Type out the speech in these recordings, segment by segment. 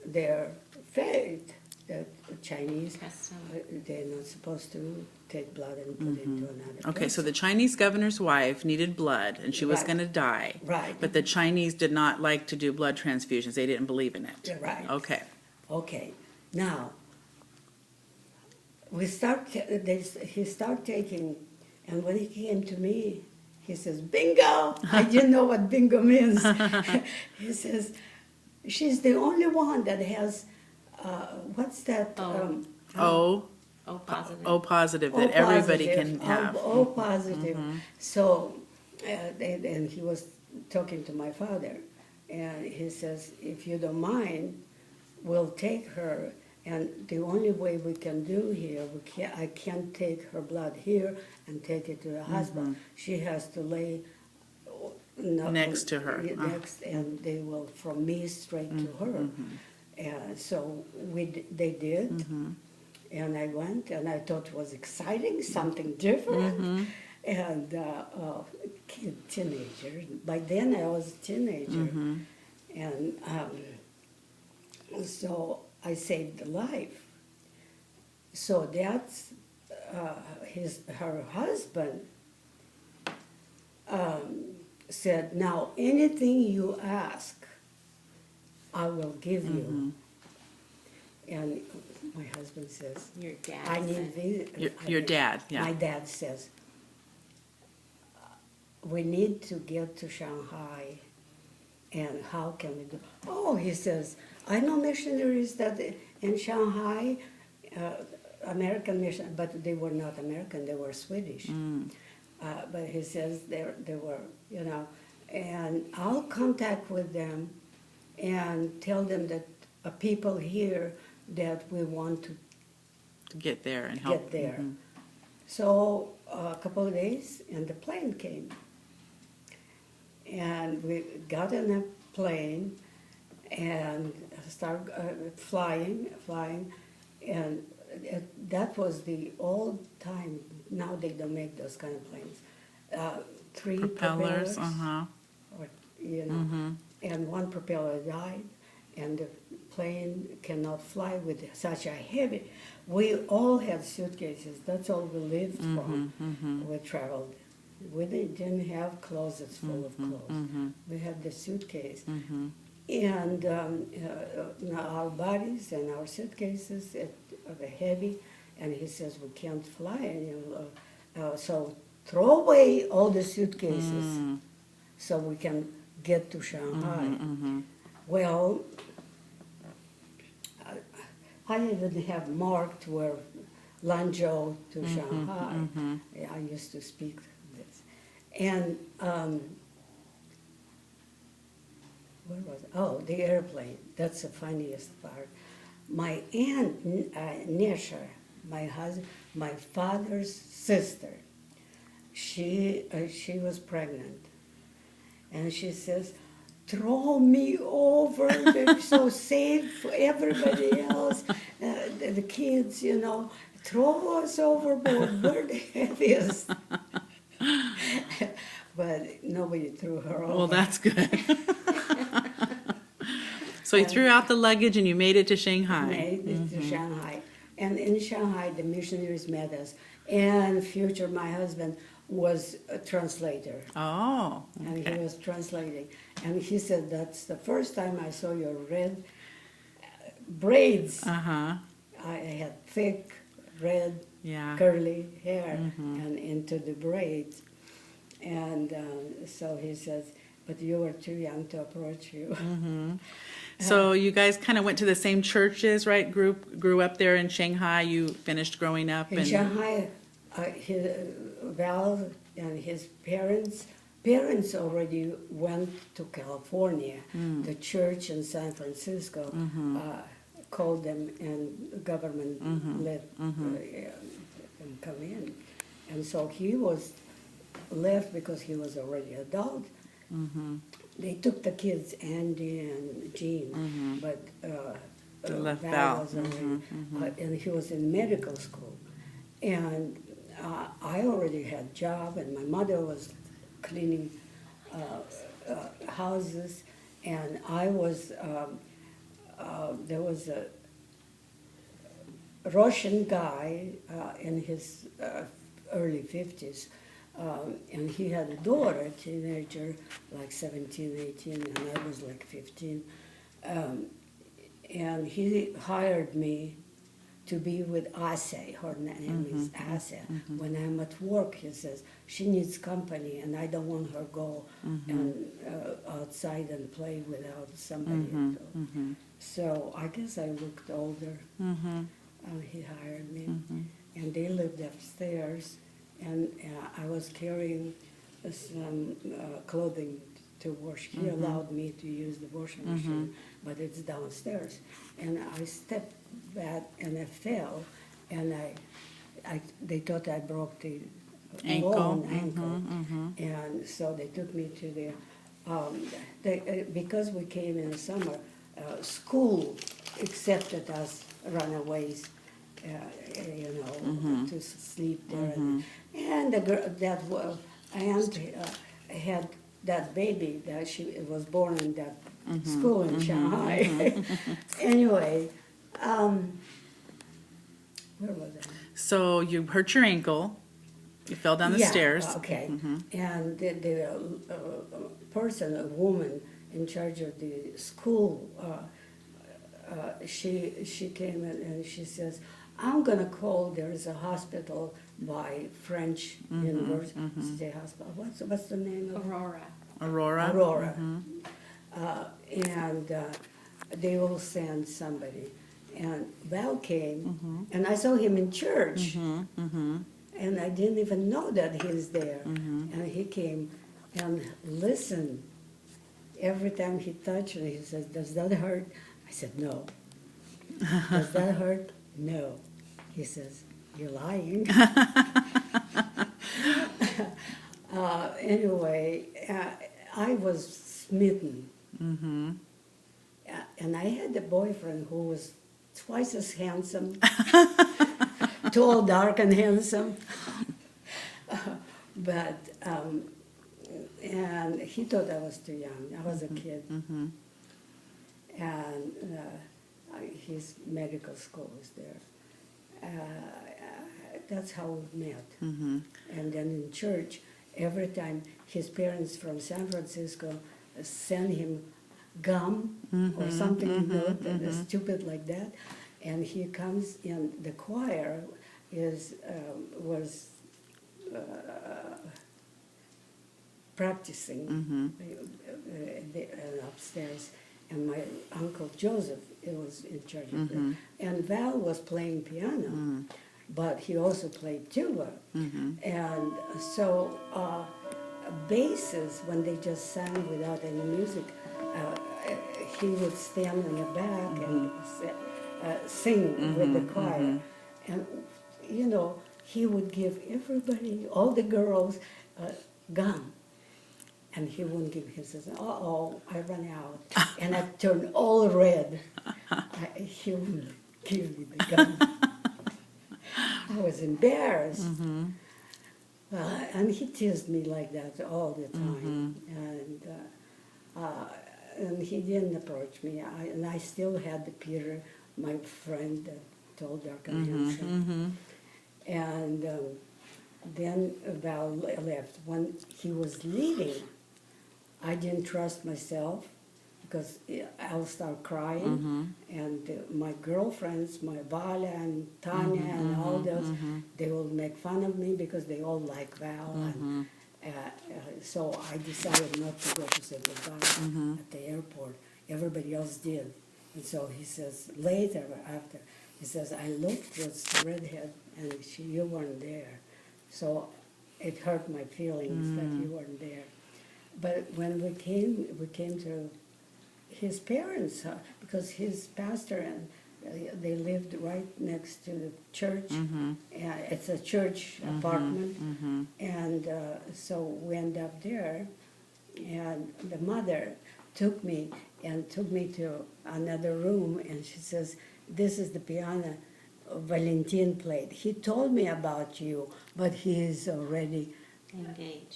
their faith, the Chinese, Custom. they're not supposed to take blood and put it into another Okay, so person. the Chinese governor's wife needed blood, and she was Right. going to die. Right. But the Chinese did not like to do blood transfusions. They didn't believe in it. Yeah, right. Okay. Okay, now, he started taking, and when he came to me, he says, bingo! I didn't know what bingo means. He says, she's the only one that has, what's that? O positive. O positive O that everybody positive, can have. O positive. So, and he was talking to my father, and he says, if you don't mind, we'll take her. And the only way we can do here, I can't take her blood here and take it to the hospital. She has to lay Next to her. Next, and they will from me straight to her. And so they did. And I went, and I thought it was exciting, something different. And teenager. By then I was a teenager. And so I saved a life. So that's her husband said, now anything you ask, I will give you. And my husband says, Your dad. I need this. Your dad, yeah. My dad says, we need to get to Shanghai, and how can we do? Oh, he says, I know missionaries that in Shanghai, American mission, but they were not American, they were Swedish. But he says they were, and I'll contact with them and tell them that people here that we want to Get there and help. get there. So a couple of days, and the plane came. And we got in a plane and started flying, and that was the old time. Now they don't make those kind of planes. 3 propellers, or, and one propeller died, and the plane cannot fly with such a heavy. We all had suitcases. That's all we lived from. We traveled. We didn't have closets full of clothes. We had the suitcase. And our bodies and our suitcases are heavy. And he says, we can't fly. So throw away all the suitcases so we can get to Shanghai. Well, I even have marked where Lanzhou to Shanghai. I used to speak this. And where was it? Oh, the airplane. That's the funniest part. My aunt, Nesha, my father's sister, she was pregnant. And she says, throw me over, so safe for everybody else, the kids, throw us overboard, we're the heaviest. But nobody threw her over. Well, that's good. So you threw out the luggage and you made it to Shanghai. Made it to Shanghai. And in Shanghai, the missionaries met us. And future, my husband, was a translator. Oh, And he okay. was translating. And he said, that's the first time I saw your red braids. I had thick, red, Yeah. curly hair and into the braids. And so he says, but you were too young to approach you. So you guys kind of went to the same churches, right? Grew up there in Shanghai. You finished growing up In Shanghai, Val and his parents already went to California. The church in San Francisco called them, and government let them come in. And so he was left because he was already adult. They took the kids, Andy and Jean, but They left Val Val. was already, and he was in medical school. And I already had job, and my mother was cleaning houses, and I was there was a Russian guy in his early 50s, and he had a daughter, a teenager, like 17, 18, and I was like 15. And he hired me to be with Ase. Her name is Ase. When I'm at work, he says, she needs company, and I don't want her go and outside and play without somebody. So I guess I looked older. He hired me, and they lived upstairs, and I was carrying some clothing to wash. He allowed me to use the washing machine, but it's downstairs. And I stepped back and I fell, and they thought I broke the bone, ankle. And so they took me to the, because we came in the summer, school accepted us runaways, to sleep there. And the girl, that aunt had that baby that she was born in that school in Shanghai. Anyway, where was I? So you hurt your ankle. You fell down the stairs. Okay. And the person, a woman in charge of the school, she came in and she says, I'm going to call, there's a hospital by French University Hospital. What's the name of it? Aurora. Aurora. And they will send somebody. And Val came, and I saw him in church. And I didn't even know that he's there. And he came and listened. Every time he touched me, he says, does that hurt? I said, no. Does that hurt? No. He says, you're lying. Anyway, I was smitten. And I had a boyfriend who was twice as handsome, tall, dark, and handsome. But, and he thought I was too young. I was a kid. And his medical school was there. That's how we met. And then in church, every time his parents from San Francisco send him gum or something, that is stupid like that, and he comes in. The choir was practicing upstairs, and my uncle Joseph was in charge of that. And Val was playing piano, but he also played tuba. And so basses, when they just sang without any music, he would stand in the back and sing with the choir. And, he would give everybody, all the girls, gum. And he wouldn't give. He says, uh-oh, I ran out. And I turned all red. He wouldn't give me the gum. I was embarrassed. And he teased me like that all the time. And he didn't approach me. And I still had the Peter, my friend, tall, dark, and handsome. And then Val left. When he was leaving, I didn't trust myself because I'll start crying. And my girlfriends, my Vala and Tanya and all those, they will make fun of me because they all like Val. And so I decided not to go to say goodbye at the airport. Everybody else did. And so he says, later, after, he says, I looked, it was the redhead, and you weren't there. So it hurt my feelings that you weren't there. But when we came to his parents' house, because his pastor and they lived right next to the church. It's a church apartment, and so we ended up there. And the mother took me to another room, and she says, "This is the piano Valentin played. He told me about you, but he is already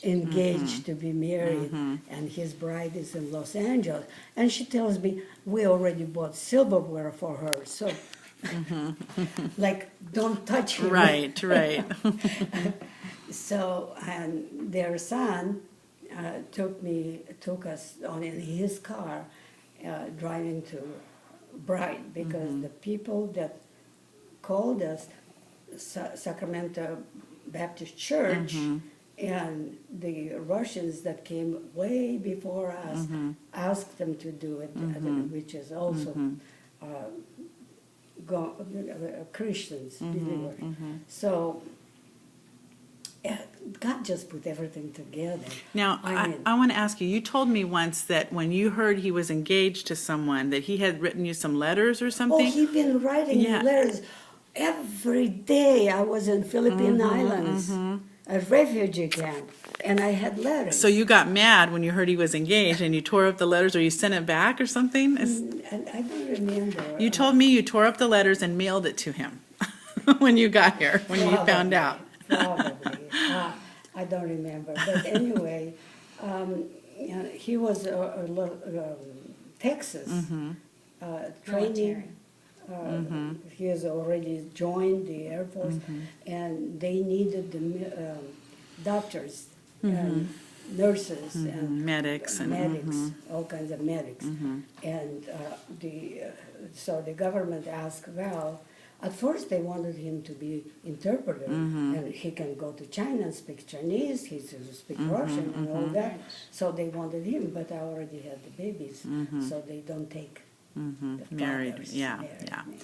engaged to be married, and his bride is in Los Angeles. And she tells me, we already bought silverware for her, so, like, don't touch him. Right, right. So, and their son took us on in his car, driving to Bright, because the people that called us Sacramento Baptist Church, and the Russians that came way before us asked them to do it, which is also Christians, believers. So God just put everything together. Now, I want to ask you, you told me once that when you heard he was engaged to someone, that he had written you some letters or Oh, something? he'd been writing Yeah. letters every day. I was in Philippine Islands, a refugee camp, and I had letters. So you got mad when you heard he was engaged and you tore up the letters, or you sent it back or something? And I don't remember. You told me you tore up the letters and mailed it to him when you got here, when you found Probably, out. Probably. I don't remember. But anyway, he was Texas training. He has already joined the Air Force, and they needed the doctors and nurses and Medics and medics, all kinds of medics. And so the government asked Val. At first, they wanted him to be interpreter, and he can go to China and speak Chinese. He can speak Russian and all that. So they wanted him, but I already had the babies, so they don't take. The Married, fathers yeah, married yeah. me.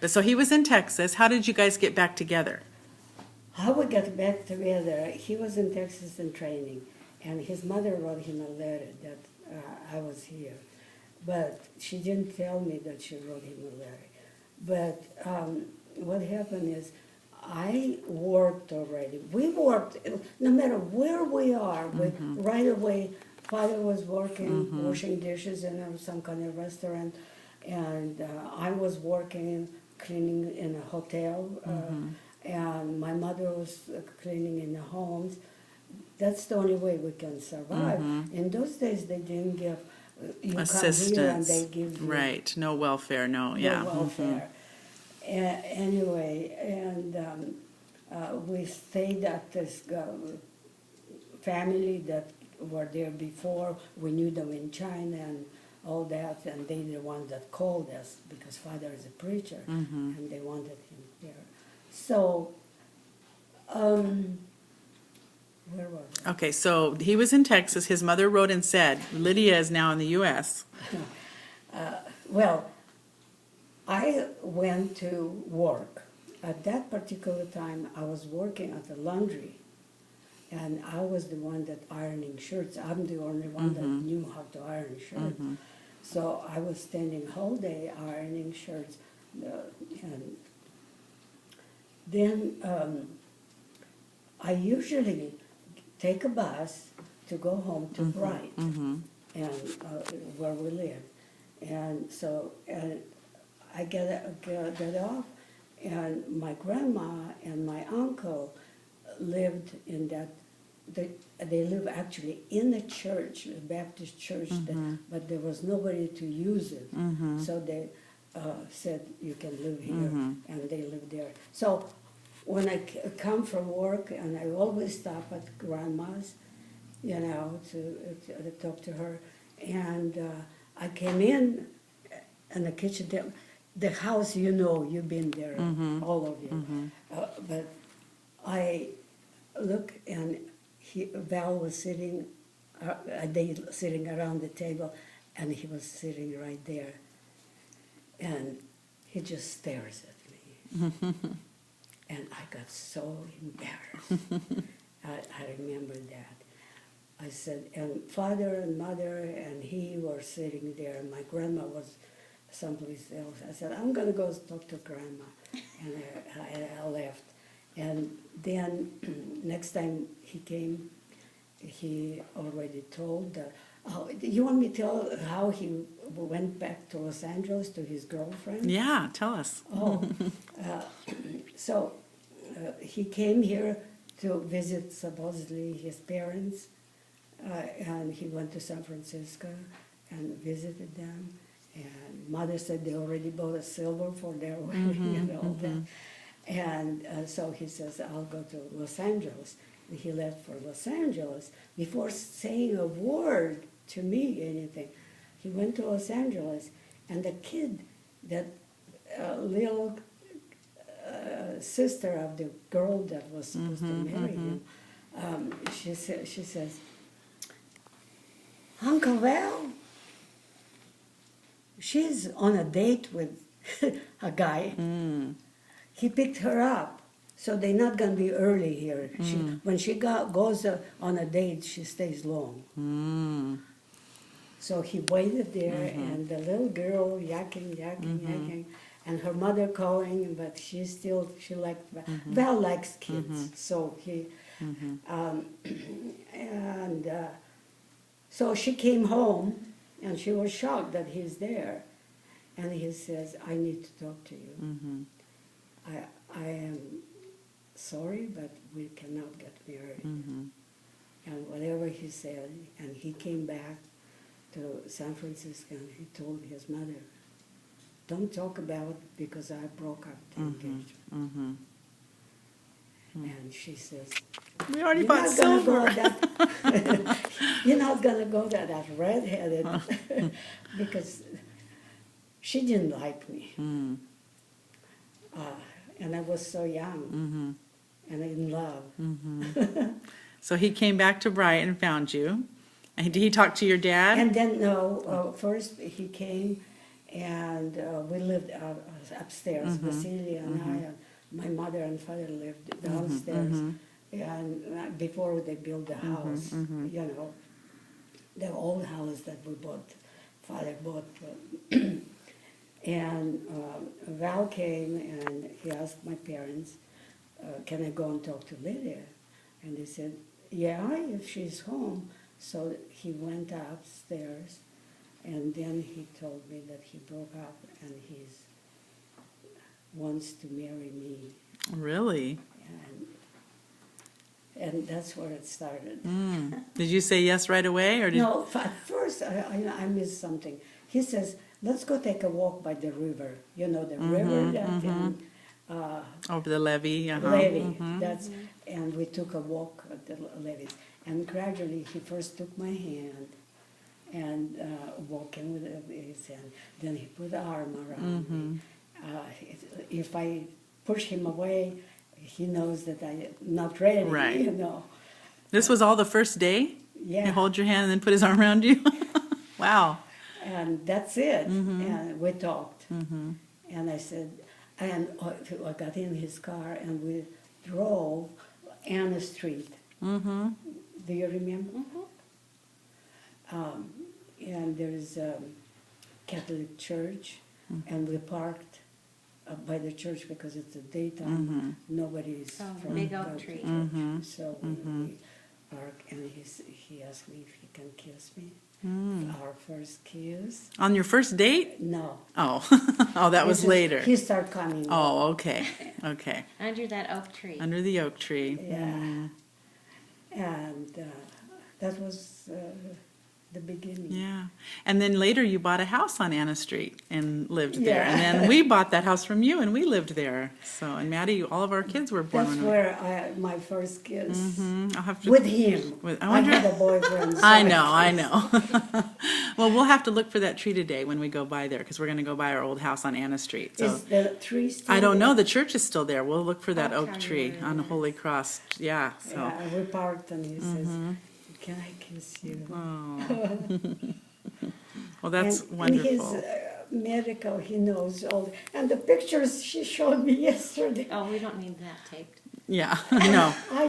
But so he was in Texas. How did you guys get back together? How we got back together, he was in Texas in training, and his mother wrote him a letter that I was here. But she didn't tell me that she wrote him a letter. But what happened is I worked already. We worked, no matter where we are, right away, father was working, washing dishes in some kind of restaurant, and I was working, cleaning in a hotel, and my mother was cleaning in the homes. That's the only way we can survive. In those days, they didn't give you Assistance. come here and they give you Right, no welfare, no, no yeah. welfare. Anyway, and we stayed at this family that were there before. We knew them in China and all that, and they the ones that called us because father is a preacher, and they wanted him there. So, where was I? Okay, so he was in Texas. His mother wrote and said, Lydia is now in the U.S. Well, I went to work. At that particular time, I was working at the laundry, and I was the one that ironing shirts. I'm the only one that knew how to iron shirts. So I was standing whole day ironing shirts, and then I usually take a bus to go home to Bright, and where we live. And so I get off, and my grandma and my uncle lived in that. They live actually in a church, a Baptist church, but there was nobody to use it. So they said, you can live here, and they lived there. So when I come from work, and I always stop at grandma's, to talk to her, and I came in the kitchen, the house, you've been there, all of you. But I look, and Val was sitting, they sitting around the table, and he was sitting right there. And he just stares at me. And I got so embarrassed. I remember that. I said, and father and mother and he were sitting there, and my grandma was someplace else. I said, I'm going to go talk to grandma. And I left. And then next time he came, he already told, you want me to tell how he went back to Los Angeles to his girlfriend? Yeah, tell us. Oh, so he came here to visit supposedly his parents, and he went to San Francisco and visited them. And mother said they already bought a silver for their wedding and all that. And so he says, I'll go to Los Angeles. And he left for Los Angeles before saying a word to me, anything. He went to Los Angeles, and the kid, that little sister of the girl that was supposed to marry him, she says, Uncle Val, she's on a date with a guy. He picked her up, so they're not going to be early here. When she goes on a date, she stays long. So he waited there, and the little girl yakking, and her mother calling, but she liked, Val likes kids, so he, and so she came home, and she was shocked that he's there, and he says, I need to talk to you. I am sorry, but we cannot get married. And whatever he said, and he came back to San Francisco, and he told his mother, don't talk about it because I broke up the engagement. And she says, We already you're bought not gonna silver. go that, you're not gonna go that redheaded because she didn't like me. And I was so young and in love. So he came back to Bryant and found you. And did he talk to your dad? And then, no, first he came and we lived upstairs. Vasily and I, my mother and father lived downstairs. And before they built the house, you know, the old house that we bought, father bought. And Val came and he asked my parents, can I go and talk to Lydia? And they said, yeah, if she's home. So he went upstairs, and then he told me that he broke up and he wants to marry me. Really? And that's where it started. Did you say yes right away, or did? No, at first I missed something. He says, let's go take a walk by the river. You know, the river that Over the levee? levee. That's, and we took a walk at the levee. And gradually he first took my hand and walking with his hand. Then he put an arm around me. If I push him away, he knows that I'm not ready, Right. you know. This was all the first day? Yeah. He hold your hand and then put his arm around you? Wow. And that's it. And we talked. And I said, and I got in his car and we drove Anna Street. Do you remember? And there's a Catholic church, and we parked by the church because it's the daytime. Nobody's from Big oak the tree. church. So we parked, and he asked me if he can kiss me. Our first kiss. On your first date? No. Oh, oh, that was This is- later. He started coming. Oh, okay, okay. Under that oak tree. Under the oak tree. Yeah. And that was the beginning. Yeah. And then later you bought a house on Anna Street and lived there. Yeah. And then we bought that house from you and we lived there. So, and Maddie, all of our kids were born That's when where my first kiss. I'll have to. With him. I I wonder- had a boyfriend. so I know. Well, we'll have to look for that tree today when we go by there because we're going to go by our old house on Anna Street. So Is the tree still I don't there? know. The church is still there. We'll look for that I'll oak tell you tree where it on is. Holy Cross. Yeah. So. Yeah, we parked and he says, can I kiss you? Well, that's and wonderful. In his medical, he knows all. And the pictures she showed me yesterday. Oh, we don't need that taped. Yeah. No. I